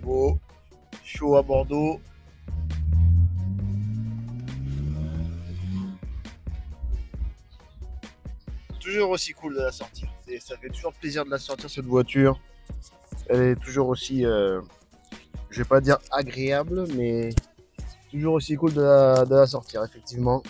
C'est beau, chaud à Bordeaux. Toujours aussi cool de la sortir. Ça fait toujours plaisir de la sortir cette voiture. Elle est toujours aussi, je vais pas dire agréable, mais toujours aussi cool de la sortir, effectivement.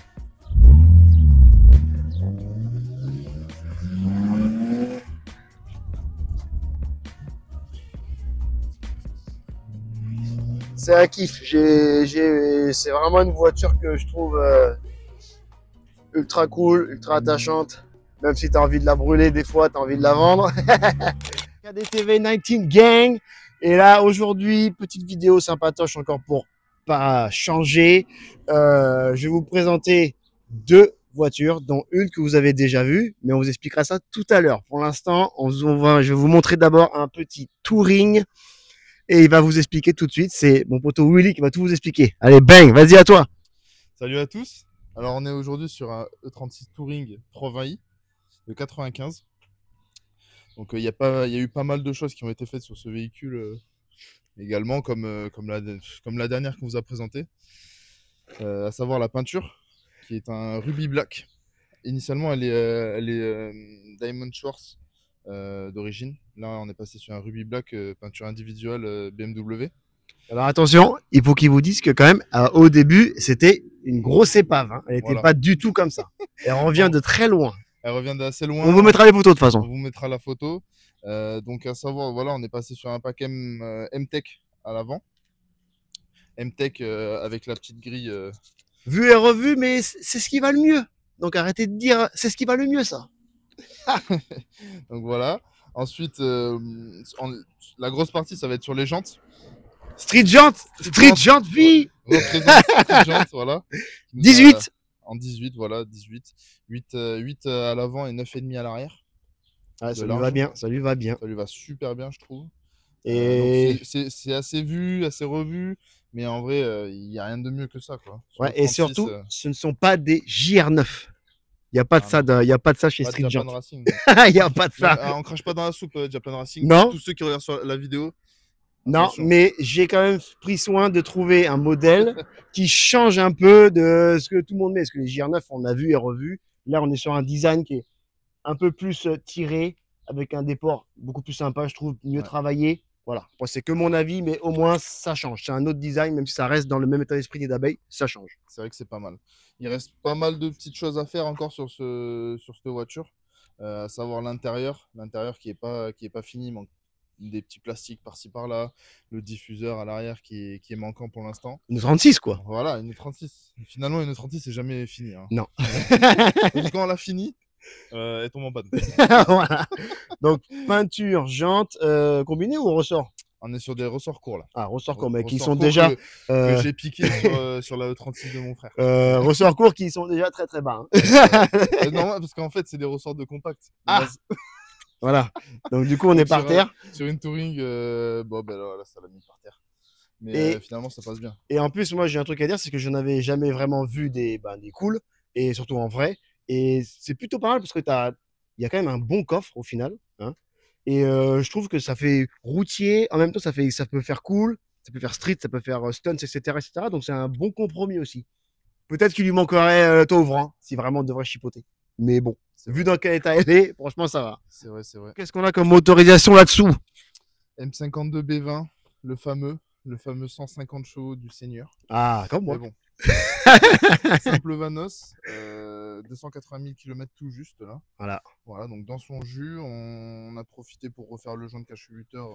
C'est un kiff. C'est vraiment une voiture que je trouve ultra cool, ultra attachante. Même si tu as envie de la brûler, des fois, tu as envie de la vendre. KDTV 19 Gang. Et là, aujourd'hui, petite vidéo sympatoche encore pour pas changer. Je vais vous présenter deux voitures, dont une que vous avez déjà vue, mais on vous expliquera ça tout à l'heure. Pour l'instant, je vais vous montrer d'abord un petit touring. Et il va vous expliquer tout de suite. C'est mon poteau Willy qui va tout vous expliquer. Allez, bang, vas-y à toi. Salut à tous. Alors, on est aujourd'hui sur un E36 Touring Pro 20i de 95. Donc, il y a eu pas mal de choses qui ont été faites sur ce véhicule également, comme la dernière qu'on vous a présentée, à savoir la peinture, qui est un Ruby Black. Initialement, elle est Diamond Schwartz d'origine. Là, on est passé sur un Ruby Black, peinture individuelle BMW. Alors attention, il faut qu'ils vous disent que quand même, au début, c'était une grosse épave. Hein. Elle n'était pas du tout comme ça. Elle revient de très loin. Elle revient d'assez loin. On vous mettra les photos de toute façon. On vous mettra la photo. Donc à savoir, voilà, on est passé sur un pack M-Tech à l'avant. M-Tech avec la petite grille. Vu et revu, mais c'est ce qui va le mieux. Donc arrêtez de dire, c'est ce qui va le mieux ça. Donc voilà. Ensuite, la grosse partie, ça va être sur les jantes. Street jante, vie. Représente Street jante, voilà. 18. En 18, voilà, 18. 8 à l'avant et 9,5 à l'arrière. Ah, ça lui va bien, ça lui va bien. Ça lui va super bien, je trouve. Et c'est assez vu, assez revu, mais en vrai, il n'y a rien de mieux que ça, quoi. Ouais, et surtout, ce ne sont pas des JR9. Il n'y a pas de ça, il y a pas de ça chez Street Jante. Il n'y a pas de ça. On crache pas dans la soupe, Japan Racing. Non. Tous ceux qui regardent sur la vidéo. Non, attention. Mais j'ai quand même pris soin de trouver un modèle qui change un peu de ce que tout le monde met. Parce que les JR9, on a vu et revu. Là, on est sur un design qui est un peu plus tiré, avec un déport beaucoup plus sympa, je trouve, mieux travaillé. Voilà. Bon, c'est que mon avis, mais au moins, ça change. C'est un autre design, même si ça reste dans le même état d'esprit des d'abeilles, ça change. C'est vrai que c'est pas mal. Il reste pas mal de petites choses à faire encore sur cette voiture. À savoir l'intérieur qui est pas fini, il manque des petits plastiques par-ci par-là, le diffuseur à l'arrière qui est manquant pour l'instant. Une 36 quoi. Voilà, une 36. Finalement, une 36 c'est jamais fini. Hein. Non. Donc, quand on l'a fini, elle tombe en panne. Voilà. Donc peinture, jante, combinée ou ressort? On est sur des ressorts courts là. Ah, ressorts courts, mais qui sont déjà. Que j'ai piqué sur la E36 de mon frère. Ressorts courts qui sont déjà très très bas. Hein. Non, parce qu'en fait, c'est des ressorts de compact. Ah. Voilà. Donc du coup, on est par terre. Sur une touring, bon, ben là, ça l'a mis par terre. Mais finalement, ça passe bien. Et en plus, moi, j'ai un truc à dire, c'est que je n'avais jamais vraiment vu des cools, et surtout en vrai. Et c'est plutôt pas mal parce que il y a quand même un bon coffre au final. Hein. Et je trouve que ça fait routier. En même temps, ça peut faire cool, ça peut faire street, ça peut faire stunts, etc., etc. Donc c'est un bon compromis aussi. Peut-être qu'il lui manquerait taux ouvrant, si vraiment on devrait chipoter. Mais bon. Vu dans quel état elle est, franchement, ça va. C'est vrai, c'est vrai. Qu'est-ce qu'on a comme motorisation là-dessous? M52 B20, le fameux 150 chevaux du Seigneur. Ah, comme moi. Mais bon. Simple Vanos, 280 000 km tout juste là. Voilà, donc dans son jus, on a profité pour refaire le joint de cache-buteur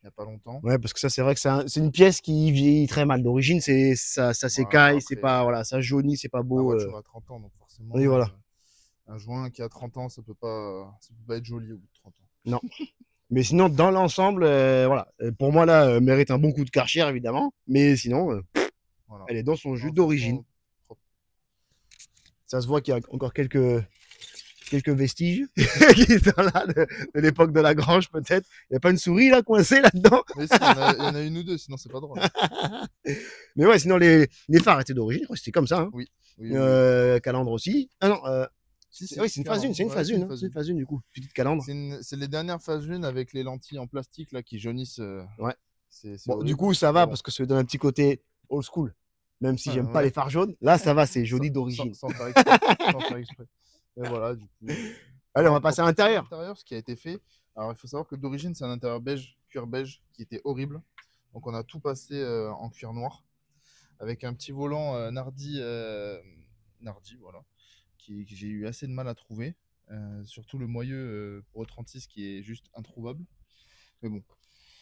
il n'y a pas longtemps. Ouais, parce que ça, c'est vrai que c'est une pièce qui vieillit très mal. D'origine, ça s'écaille, c'est pas, voilà, ça jaunit, c'est pas beau. La voiture a 30 ans, donc forcément. Oui, voilà. Un joint qui a 30 ans, ça peut pas être joli au bout de 30 ans. Non. Mais sinon, dans l'ensemble, voilà. Pour moi, là, mérite un bon coup de Karcher, évidemment. Mais sinon, voilà. Elle est dans son jus d'origine. Ça se voit qu'il y a encore quelques vestiges qui sont là de l'époque de la grange, peut-être. Il n'y a pas une souris là coincée là-dedans? Mais si, il y en a une ou deux, sinon c'est pas drôle. Mais ouais, sinon les phares étaient d'origine, c'était comme ça. Hein. Oui. Calandre aussi. Ah non, oui, c'est une phase 1, c'est une phase 1, c'est une phase 1 du coup, petite calandre. C'est les dernières phases 1 avec les lentilles en plastique là qui jaunissent. Ouais. Bon, du horrible. coup, ça va Bon. parce que ça lui donne un petit côté old school. Même si j'aime pas Ouais. les phares jaunes, là ça va, c'est joli d'origine. Sans faire exprès. Sans faire exprès. Et voilà, du coup. Allez, on va Donc, passer à pour l'intérieur. l'intérieur, ce qui a été fait. Alors, il faut savoir que d'origine, c'est un intérieur beige, cuir beige, qui était horrible. Donc, on a tout passé en cuir noir, avec un petit volant Nardi, voilà, que j'ai eu assez de mal à trouver. Surtout le moyeu pour E36 qui est juste introuvable. Mais bon,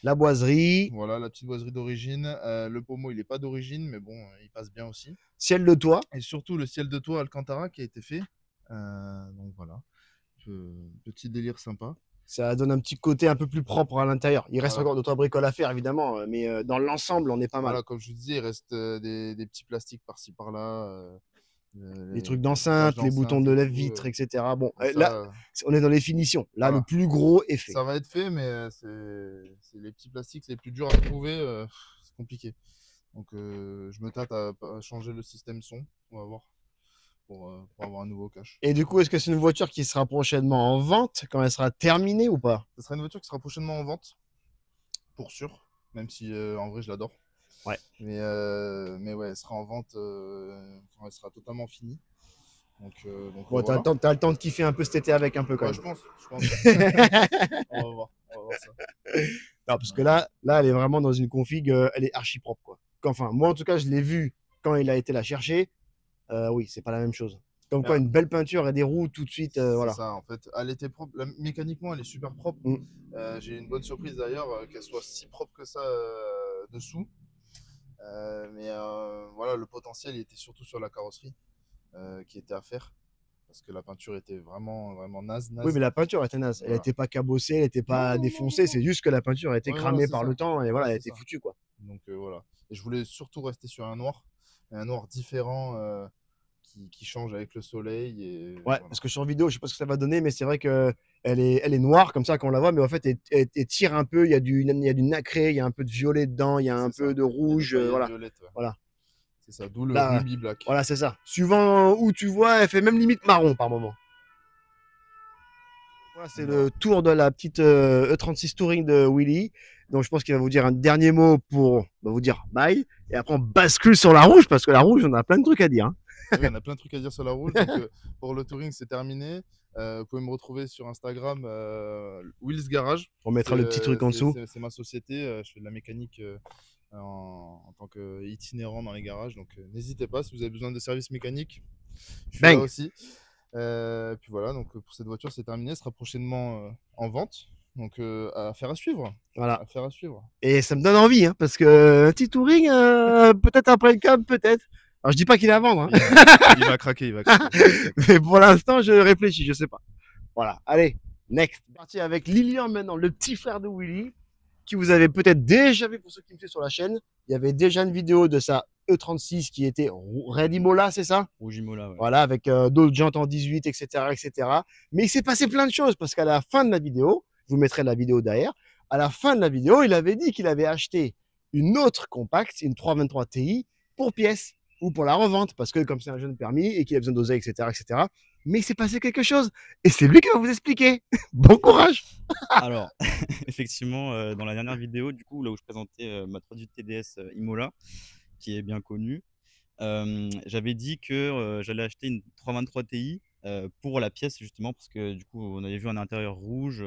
La boiserie, voilà, la petite boiserie d'origine. Le pommeau, il n'est pas d'origine, mais bon, il passe bien aussi. ciel de toit. Et surtout le ciel de toit Alcantara qui a été fait. Donc voilà, petit délire sympa. Ça donne un petit côté un peu plus propre à l'intérieur. Il reste Voilà. encore d'autres bricoles à faire, évidemment, mais dans l'ensemble, on est pas mal. Voilà, comme je vous disais, il reste des petits plastiques par-ci par-là. Les trucs d'enceinte, les boutons de lève-vitre, etc. Bon, là, on est dans les finitions. Là, voilà. le plus gros est fait. Ça va être fait, mais c'est les petits plastiques les plus durs à trouver. C'est compliqué. Donc, je me tâte à changer le système son. On va voir. Pour avoir un nouveau cache. Et du coup, est-ce que c'est une voiture qui sera prochainement en vente quand elle sera terminée ou pas? Ce sera une voiture qui sera prochainement en vente, pour sûr. Même si en vrai, je l'adore. Ouais. Mais ouais, elle sera en vente quand elle sera totalement finie. Donc Bon, voilà. t'as le temps de kiffer un peu cet été avec un peu quand Ouais, même. je pense. On va voir ça. Non, parce que là, elle est vraiment dans une config, elle est archi propre, quoi. Enfin, moi, en tout cas, je l'ai vu quand il a été la chercher. Oui, c'est pas la même chose. Comme quoi, une belle peinture et des roues tout de suite, voilà. C'est ça, en fait. Elle était propre. Mécaniquement, elle est super propre. J'ai une bonne surprise d'ailleurs qu'elle soit si propre que ça dessous. Mais voilà, le potentiel il était surtout sur la carrosserie qui était à faire. Parce que la peinture était vraiment naze. Oui, mais la peinture était naze. Elle n'était pas cabossée, elle n'était pas défoncée. C'est juste que la peinture a été cramée par le temps et voilà, elle a été foutue, quoi. Donc voilà. Et je voulais surtout rester sur un noir différent qui change avec le soleil. Et, ouais, voilà. parce que sur vidéo, je sais pas ce que ça va donner, mais c'est vrai qu'elle est noire comme ça quand on la voit, mais en fait, elle tire un peu. Il y a du nacré, il y a un peu de violet dedans, il y a un peu de rouge. Voilà. Violette, ouais. Voilà. C'est ça, d'où le Ruby Black. Voilà, c'est ça. Suivant où tu vois, elle fait même limite marron par moment. Voilà, c'est le tour de la petite E36 Touring de Willy. Donc je pense qu'il va vous dire un dernier mot pour vous dire bye. Et après on bascule sur la rouge parce que la rouge, on a plein de trucs à dire. Hein. Oui, on a plein de trucs à dire sur la rouge. Donc, pour le touring, c'est terminé. Vous pouvez me retrouver sur Instagram, Will's Garage. On mettra le petit truc en dessous. C'est ma société. Je fais de la mécanique en tant qu'itinérant dans les garages. Donc n'hésitez pas si vous avez besoin de services mécaniques. Je suis là aussi. Puis voilà, donc pour cette voiture, c'est terminé. Elle sera prochainement en vente. Donc affaire à suivre. Voilà. Affaire à suivre. Et ça me donne envie, hein, parce que un petit touring, peut-être après le cam, peut-être. Alors je dis pas qu'il est à vendre. Hein. Il va craquer, Mais pour l'instant, je réfléchis, je sais pas. Voilà, allez, next. Parti avec Lilian maintenant, le petit frère de Willy, qui vous avez peut-être déjà vu pour ceux qui me suivent sur la chaîne. Il y avait déjà une vidéo de sa E36 qui était Red Imola, c'est ça? Rouge Imola, ouais. Voilà, avec d'autres jantes en 18, etc., etc. Mais il s'est passé plein de choses parce qu'à la fin de la vidéo, je vous mettrai la vidéo derrière, à la fin de la vidéo, il avait dit qu'il avait acheté une autre compacte, une 323 Ti, pour pièce ou pour la revente, parce que comme c'est un jeune permis et qu'il a besoin d'oser, etc., etc. Mais il s'est passé quelque chose et c'est lui qui va vous expliquer. Bon courage. Alors, effectivement, dans la dernière vidéo, du coup, là où je présentais ma 318 TDS Imola, qui est bien connue, j'avais dit que j'allais acheter une 323 Ti pour la pièce, justement, parce que du coup, on avait vu un intérieur rouge.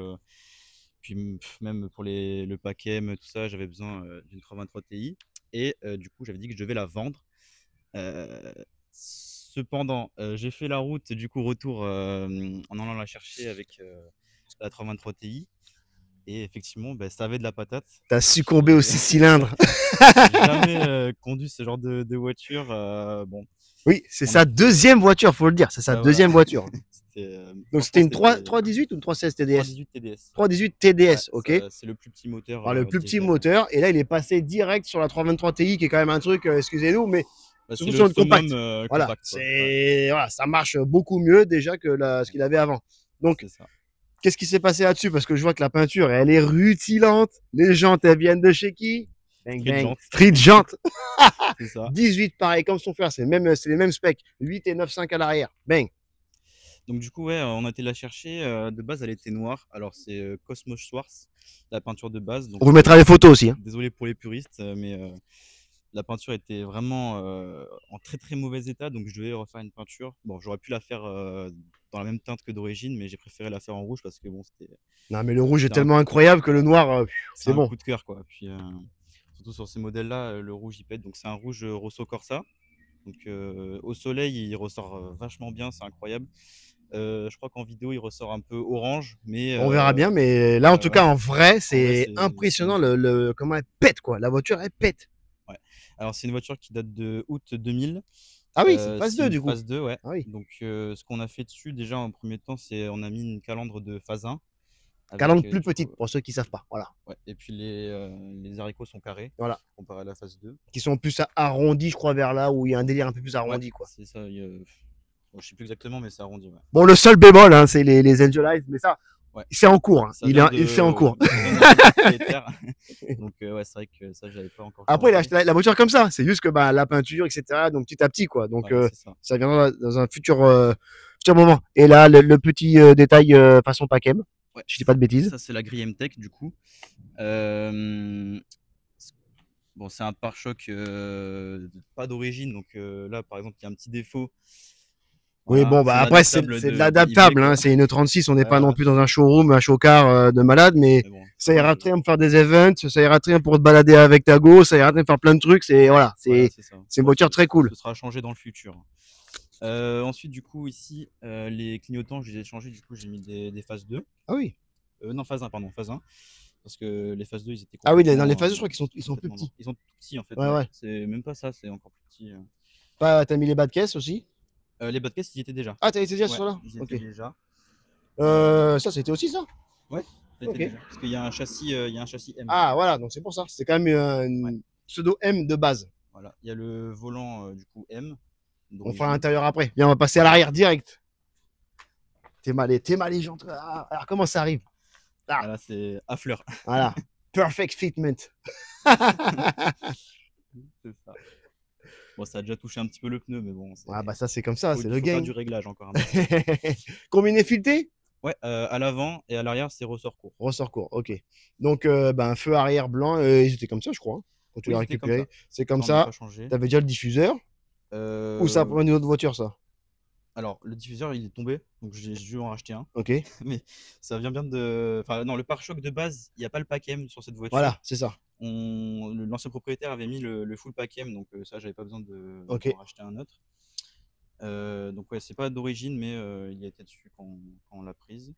Puis même pour le paquet, tout ça, j'avais besoin d'une 323 Ti. Et du coup, j'avais dit que je devais la vendre. Cependant, j'ai fait la route, du coup, retour en allant la chercher avec la 323 Ti. Et effectivement, ça avait de la patate. T'as succombé aux 6 cylindres. J'ai jamais conduit ce genre de voiture. Bon. Oui, c'est sa deuxième voiture, faut le dire. C'est sa deuxième voiture. Donc c'était une 318 ou une 316 TDS? 318 TDS. 318 TDS, ok. C'est le plus petit moteur. Alors, le plus petit moteur. Et là, il est passé direct sur la 323 Ti, qui est quand même un truc, excusez-nous, mais surtout sur une compacte. Voilà, compact, voilà, ça marche beaucoup mieux déjà que ce qu'il avait avant. Donc, qu'est-ce qui s'est passé là-dessus? Parce que je vois que la peinture, elle est rutilante. Les jantes, elles viennent de chez qui? Street Jantes. C'est ça. 18 pareil comme son frère, c'est les mêmes specs. 8 et 9,5 à l'arrière. Bang. Donc du coup, ouais, on a été la chercher. De base, elle était noire. Alors c'est Cosmos Schwarz, la peinture de base. Donc On vous mettra les photos aussi. Hein. désolé pour les puristes, mais la peinture était vraiment en très très mauvais état. Donc je devais refaire une peinture. Bon, j'aurais pu la faire dans la même teinte que d'origine, mais j'ai préféré la faire en rouge parce que bon, Non, mais le rouge est c'était un, tellement incroyable que le noir, c'est c'est un bon. coup de cœur, quoi. Puis surtout sur ces modèles-là, le rouge il pète. Donc c'est un rouge Rosso Corsa. Donc au soleil, il ressort vachement bien, c'est incroyable. Je crois qu'en vidéo, il ressort un peu orange, mais On verra bien, mais là, en tout ouais, cas, en vrai, en vrai, c'est c'est impressionnant magnifique. comment elle pète, quoi. La voiture, elle pète. Ouais. Alors, c'est une voiture qui date de août 2000. Ah oui, c'est phase C'est 2 une du coup. phase 2, ouais. Ah oui. Donc, ce qu'on a fait dessus, déjà, en premier temps, c'est on a mis une calandre de phase 1 avec Calandre plus du coup, petite, pour ceux qui savent pas. Voilà. ouais. Et puis, les haricots sont carrés Voilà. comparé à la phase 2. Qui sont plus arrondis, je crois, vers là où il y a un délire un peu plus Ouais, arrondi, quoi. c'est ça. Bon, je sais plus exactement, mais c'est arrondi, ouais. Bon, le seul bémol, hein, c'est les Angel Eyes, mais ça, Ouais. c'est en cours. Hein. Ça vient C'est en cours. ça vient de propriétaire. Donc, ouais, c'est vrai que ça, j'avais pas encore Après, il a changé. acheté la voiture comme ça. C'est juste que bah, la peinture, etc. Donc petit à petit, quoi. Donc Voilà, c'est ça. ça viendra dans un futur moment. Et là, le petit détail façon Pacem. Ouais, Je dis pas de bêtises. ça, c'est la grille M-Tech, du coup. Euh, Bon, c'est un pare-choc pas d'origine. Donc là, par exemple, il y a un petit défaut. Oui, Voilà, bon, c'est bah un après, adaptable c'est de de eBay, l'adaptable. Hein. quoi. C'est une 36. On n'est Ouais, pas non voilà. plus dans un showroom, un showcar de malade, mais Mais bon, ça moi, ira très bien pour faire des events. Ça ira très bien pour te balader avec ta go. Ça ira très bien pour faire plein de trucs. C'est voilà, voilà, c'est ça. c'est une Bon, voiture très cool. ce sera changé dans le futur. Ensuite, du coup, ici, les clignotants, je les ai changés. Du coup, j'ai mis des phases 2. Ah oui. Non, phase 1, pardon, phase 1. Parce que les phases 2, ils étaient Ah oui, complètement. dans les phases, je crois qu'ils sont plus complètement petits. Ils sont tout petits, en fait. Ouais, Ouais. ouais. C'est même pas ça, c'est encore plus petit. T'as mis les bas de caisse aussi. Les bas de caisse, ils y étaient déjà. Ah, t'as été déjà Ouais, sur là. ils y Ok. étaient déjà. Ça, c'était aussi ça. Ouais, ça y Ok. était déjà. Parce qu'il y a un châssis M. Ah, voilà, donc c'est pour ça. C'est quand même Ouais, une pseudo M de base. voilà. Il y a le volant du coup M On fera d'origine. l'intérieur après. Viens, on va passer à l'arrière direct. T'es mal, gentil. Ah, alors, comment ça arrive? Ah, Voilà, c'est à fleur. voilà. Perfect fitment. C'est ça. Bon, ça a déjà touché un petit peu le pneu, mais bon, Ah, bah, ça, c'est comme ça, c'est le faut faire game. du réglage encore un peu. Combiné fileté? Ouais, à l'avant et à l'arrière, c'est ressort court. Ressort court, ok. Donc, un feu arrière blanc, ils étaient comme ça, je crois. Hein, quand tu Oui, l'as c'était comme récupéré. ça. C'est comme Ça, on n'a ça. pas changé. T'avais déjà le diffuseur. Ou ça pour une autre voiture, ça? Alors, le diffuseur, il est tombé, donc j'ai dû en racheter un. Ok. Mais ça vient bien de. Enfin, non, le pare-choc de base, il n'y a pas le pack M sur cette voiture. Voilà, c'est ça. L'ancien propriétaire avait mis le full pack M, donc ça, j'avais pas besoin Ok. d'en racheter un autre. Donc, ouais, c'est pas d'origine, mais il a été dessus quand on l'a prise.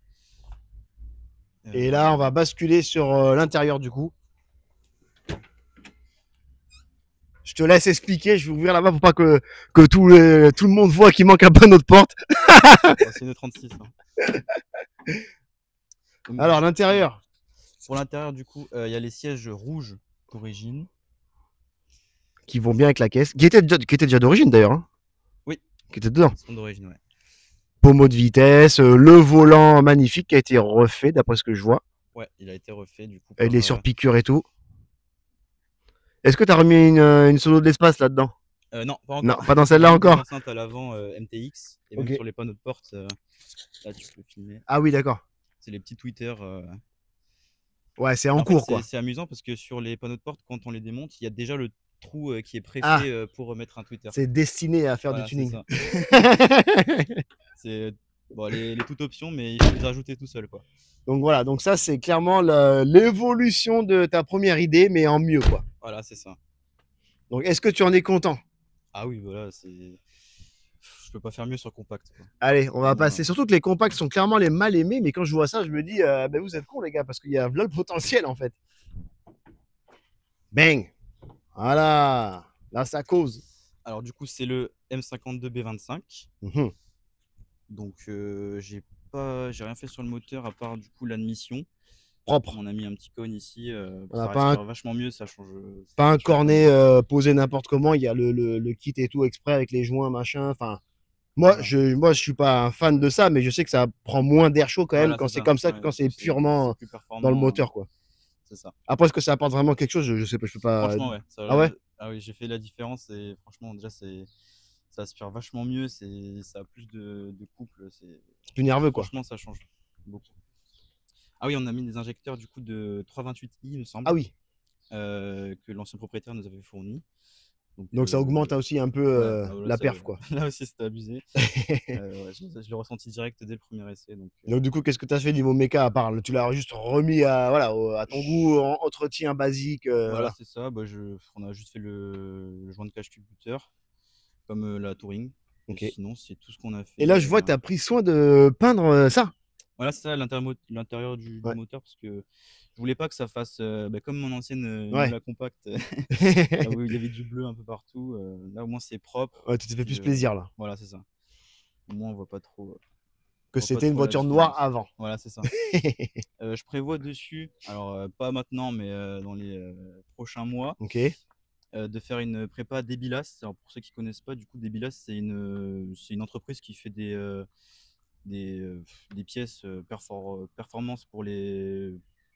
Et là, on va basculer sur l'intérieur du coup. Je te laisse expliquer, je vais ouvrir là-bas pour pas que tout le monde voit qu'il manque un peu notre porte. C'est une 36. Hein. Donc, Alors, l'intérieur. pour l'intérieur, du coup, il y a les sièges rouges d'origine. Qui vont bien avec la caisse. Qui était déjà d'origine d'ailleurs. Hein. Oui. Qui était dedans. Ils sont d'origine, ouais. Pommeau de vitesse, le volant magnifique qui a été refait d'après ce que je vois. Ouais, il a été refait du coup. Il est sur piqûre et tout. Est-ce que tu as remis une solo de l'espace là-dedans? Non, pas encore. Non, pas dans celle-là encore. Enceinte à l'avant MTX et Ok. même sur les panneaux de porte, là tu peux filmer. Ah oui, d'accord. C'est les petits tweeters. Ouais, c'est en fait, cours quoi. C'est amusant parce que sur les panneaux de porte, quand on les démonte, il y a déjà le trou qui est préfet pour mettre un tweeter. C'est destiné à faire Voilà, du tuning. C'est bon, les toutes options, mais il faut les rajouter tout seul quoi. Donc voilà, donc ça c'est clairement l'évolution de ta première idée, mais en mieux quoi. Voilà, c'est ça. Donc est-ce que tu en es content? Ah oui, voilà, c'est. Je peux pas faire mieux sur compact. Quoi. Allez, on va Voilà. passer. Surtout que les compacts sont clairement les mal aimés, mais quand je vois ça, je me dis, ben vous êtes cons les gars, parce qu'il y a là le potentiel en fait. Bang! Voilà, là ça cause. Alors du coup, c'est le M52B25. Mhm. Donc j'ai rien fait sur le moteur à part du coup l'admission. Propre. On a mis un petit cône ici, On a ça pas respire vachement mieux, ça change. Pas un change cornet vraiment. posé n'importe comment, il y a le kit et tout exprès avec les joints, machin. Enfin, moi, Voilà. je suis pas un fan de ça, mais je sais que ça prend moins d'air chaud quand même Voilà, quand c'est c'est ça. comme ça que Ouais, quand c'est c'est purement plus dans le performant, moteur, quoi. C'est ça. Après, est-ce que ça apporte vraiment quelque chose? Je sais pas, je peux pas. Franchement, ouais. Ah ouais? Ah oui, j'ai fait la différence et franchement, déjà, c'est Ça aspire vachement mieux, ça a plus de couple. C'est plus nerveux, quoi. Franchement, ça change beaucoup. Ah oui, on a mis des injecteurs du coup de 328i, il me semble, Ah oui, que l'ancien propriétaire nous avait fourni. donc ça augmente aussi un peu ah ouais, là, la perf, quoi. là aussi, c'était abusé. Ouais, je l'ai ressenti direct dès le premier essai. Donc du coup, qu'est-ce que tu as fait niveau méca à part? Tu l'as juste remis à ton goût, entretien basique. Voilà, c'est ça. Bah, on a juste fait le joint de cache culbuteur, comme la Touring. Ok. Et sinon, c'est tout ce qu'on a fait. Et là, je vois que tu as pris soin de peindre ça. Voilà, c'est ça, l'intérieur du Ouais. moteur, parce que je voulais pas que ça fasse comme mon ancienne Ouais. la compacte, là où il y avait du bleu un peu partout. Là, au moins, c'est propre. Ouais, tu t'es fait Puis, plus plaisir là. Voilà, c'est ça. Au moins, on voit pas trop. Que on voit pas c'était une trop la voiture noire différence. avant. Voilà, c'est ça. Je prévois dessus, alors pas maintenant, mais dans les prochains mois, Ok. de faire une prépa Débilas. Alors, pour ceux qui connaissent pas, du coup, Débilas, c'est une entreprise qui fait des pièces performance pour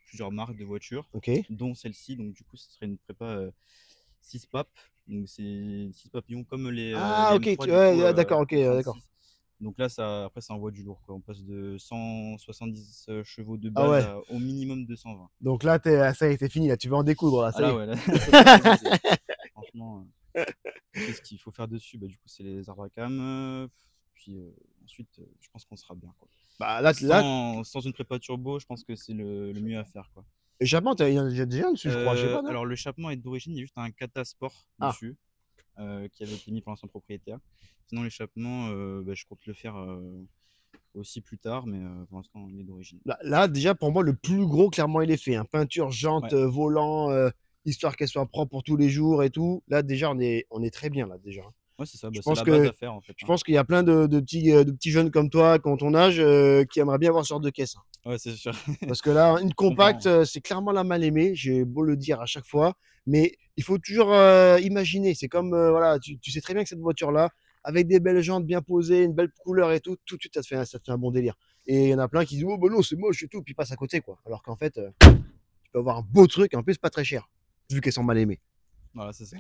plusieurs marques de voitures, Ok. dont celle-ci. Donc, du coup, ce serait une prépa 6 papes. Donc, c'est 6 papillons comme les Ah, ok. M3, du Ouais, coup, d'accord, ok, d'accord. 36. Donc là, après, ça envoie du lourd, quoi. On passe de 170 chevaux de Ah base ouais. au minimum de 120. Donc là, ça y est, c'est fini. Là, tu vas en découdre. Là, Ah ça y là, est. ouais, là, ça, franchement, qu'est-ce qu'il faut faire dessus? Bah, du coup, c'est les arbres à cam. Puis ensuite, je pense qu'on sera bien, quoi. Bah, là, Sans une prépa turbo, je pense que c'est le mieux à faire, quoi. échappement, il y en a déjà un dessus, je crois. Je sais pas, non? Alors, le échappement est d'origine, il y a juste un Kata Sport Ah. dessus, qui avait été mis par l'ancien propriétaire. Sinon, l'échappement, bah, je compte le faire aussi plus tard, mais pour l'instant, il est d'origine. Là, déjà, pour moi, le plus gros, clairement, il est fait. Hein. Peinture, jante, Ouais. volant, histoire qu'elle soit propre pour tous les jours et tout. Là, déjà, on est très bien, là, déjà. Ouais, c'est ça, Je bah, c'est pense la que- base à faire, en fait. Je pense qu'il y a plein de petits jeunes comme toi, qui ont ton âge, qui aimeraient bien avoir ce genre de caisse. Hein. Ouais, c'est sûr. Parce que là, une compacte, comprends. c'est clairement la mal aimée. J'ai beau le dire à chaque fois, mais il faut toujours imaginer. C'est comme, voilà, tu sais très bien que cette voiture-là, avec des belles jantes bien posées, une belle couleur et tout, tout de suite, ça te fait un bon délire. Et il y en a plein qui disent, oh, ben non, c'est moche et tout, puis ils passent à côté, quoi. Alors qu'en fait, tu peux avoir un beau truc, en plus, pas très cher, vu qu'elles sont mal aimées. Voilà, c'est ça.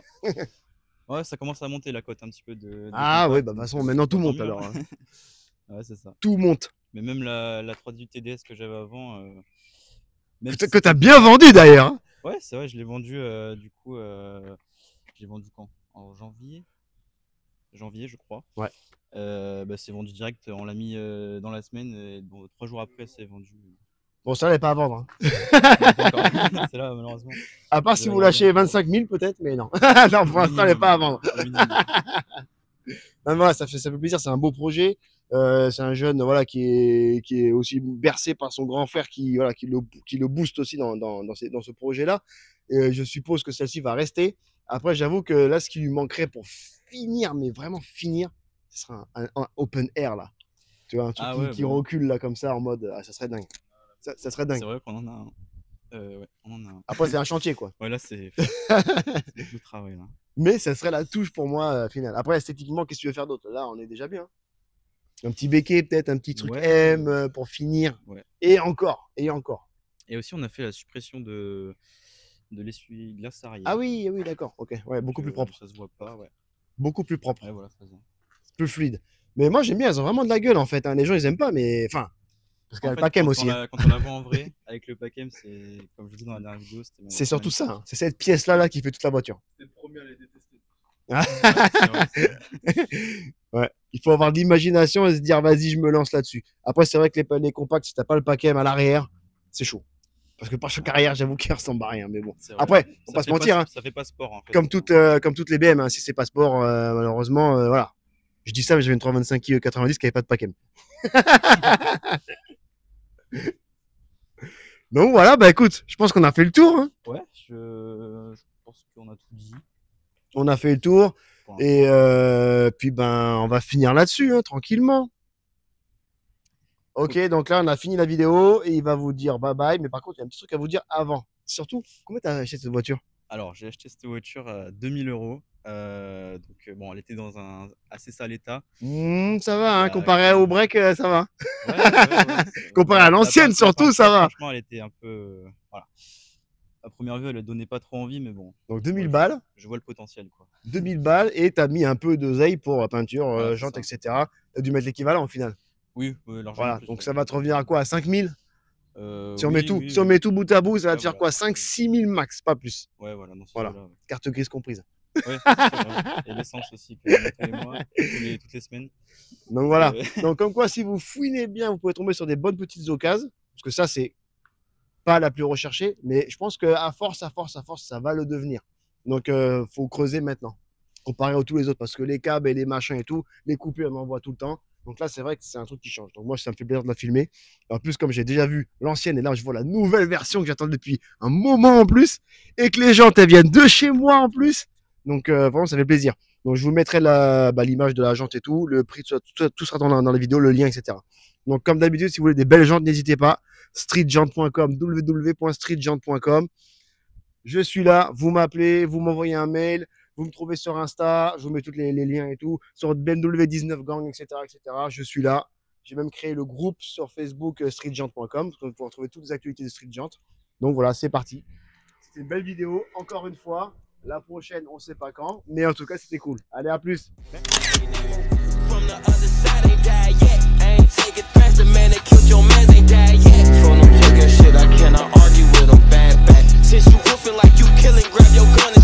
Ouais, ça commence à monter la cote un petit peu Ah compacts, ouais, bah de toute donc façon, maintenant tout tant monte mieux, alors. hein. Hein. Ouais, c'est ça. Tout monte. Mais même la 318 TDS que j'avais avant, même si Que t'as c'était bien vendu d'ailleurs. Hein. Ouais, c'est vrai, je l'ai vendu du coup, je l'ai vendu quand? En janvier, je crois. Ouais. Bah, c'est vendu direct, on l'a mis dans la semaine et bon, 3 jours après, c'est vendu. Bon, ça, elle n'est pas à vendre. Hein. Non, pas encore. C'est là, malheureusement. À part Je si vais vous regarder lâchez un peu. 25 000 peut-être, mais non. Non, pour l'instant, elle n'est pas à vendre. Au minimum. Non, voilà, ça fait plaisir, c'est un beau projet. C'est un jeune voilà, qui est aussi bercé par son grand frère qui le booste aussi dans ce projet-là. Et je suppose que celle-ci va rester. Après, j'avoue que là, ce qui lui manquerait pour finir, mais vraiment finir, ce sera un open air là. Tu vois, un truc Ah ouais, qui bah oui. recule là comme ça en mode, ça serait dingue. Ça serait dingue. C'est vrai qu'on en a un. Ouais, on en a un. Après, c'est un chantier quoi. Ouais, là, c'est beaucoup de travail, là. Mais ça serait la touche pour moi finale. Après, esthétiquement, qu'est-ce que tu veux faire d'autre? Là, on est déjà bien. Un petit béquet, peut-être, un petit truc Ouais. M pour finir. Ouais. Et encore, et encore. Et aussi, on a fait la suppression de l'essuie-glace arrière. Ah oui, oui, d'accord. Ok, ouais, beaucoup plus propre. Ça se voit pas, ouais. Beaucoup plus propre. Ouais, voilà, ça se voit. Plus fluide. Mais moi, j'aime bien, elles ont vraiment de la gueule en fait. Hein. Les gens, ils aiment pas, mais enfin. Parce qu'il y a En le fait, Pacem quand aussi. on Hein. quand on la voit en vrai, avec le Pacem, c'est comme je disais dans la dernière vidéo, c'était C'est surtout ça. Hein. C'est cette pièce-là qui fait toute la voiture. C'est le premier à les détester. Ouais, c'est vrai, c'est vrai. Ouais. Il faut avoir de l'imagination et se dire, vas-y, je me lance là-dessus. Après, c'est vrai que les compacts, si t'as pas le Pacem à l'arrière, c'est chaud. Parce que par chaque arrière, j'avoue qu'il ressemble à rien. Mais bon. C'est vrai. Après, faut Ça pas se fait mentir. Hein. Ça fait pas sport, en fait. Comme toutes les BM, hein. Si c'est pas sport, malheureusement, voilà. Je dis ça, mais j'avais une 325i 90 qui avait pas de Pacem. Donc voilà, bah écoute, je pense qu'on a fait le tour. Hein. Ouais, je pense qu'on a tout dit. On a fait le tour. pour Et l'instant. puis ben, on va finir là-dessus, hein, tranquillement. Ok, donc là, on a fini la vidéo et il va vous dire bye bye. Mais par contre, il y a un petit truc à vous dire avant. Surtout, combien t'as acheté cette voiture? Alors, j'ai acheté cette voiture à 2000 €. Donc, bon, elle était dans un assez sale état. Ça va, hein, Bah, comparé au break, ça va. Ouais, Comparé à l'ancienne, surtout, ça va. Franchement, elle était un peu. Voilà. à première vue, elle donnait pas trop envie, mais bon. Donc 2000 Ouais, balles. Je vois le potentiel, quoi. 2000 balles et tu as mis un peu d'oseille pour peinture, Voilà, c'est jantes, ça. etc. Tu as dû mettre l'équivalent au final. Oui, largement Voilà, plus. donc ça va te revenir à quoi? À 5000? Si on met tout, Oui, si on met tout bout à bout, ça va Ouais, te faire voilà. quoi? 5-6 000 max, pas plus. Ouais, voilà, dans ce Voilà. jeu-là. Carte grise comprise. Ouais, c'est vrai. Et l'essence aussi, que je mets tous les mois, toutes les semaines. Donc voilà. Euh, Donc comme quoi, si vous fouinez bien, vous pouvez tomber sur des bonnes petites occasions. Parce que ça, c'est pas la plus recherchée. Mais je pense qu'à force, ça va le devenir. Donc faut creuser maintenant. Comparé à tous les autres. Parce que les câbles et les machins et tout, les coupures, on en voit tout le temps. Donc là, c'est vrai que c'est un truc qui change. Donc moi, ça me fait plaisir de la filmer. Et en plus, comme j'ai déjà vu l'ancienne, et là, je vois la nouvelle version que j'attends depuis un moment en plus, et que les jantes, elles viennent de chez moi en plus. Donc vraiment, ça fait plaisir. Donc je vous mettrai l'image de la jante et tout, le prix, tout sera dans la vidéo, le lien, etc. Donc comme d'habitude, si vous voulez des belles jantes, n'hésitez pas. streetjante.com, www.streetjante.com. Je suis là, vous m'appelez, vous m'envoyez un mail. Vous me trouvez sur Insta, je vous mets tous les liens et tout, sur BMW19 Gang, etc., etc. Je suis là. J'ai même créé le groupe sur Facebook streetjante.com pour pouvoir trouver toutes les actualités de Streetjante. Donc voilà, c'est parti. C'était une belle vidéo, encore une fois. La prochaine, on ne sait pas quand, mais en tout cas, c'était cool. Allez, à plus. Since you woofing like you killing, grab your gun and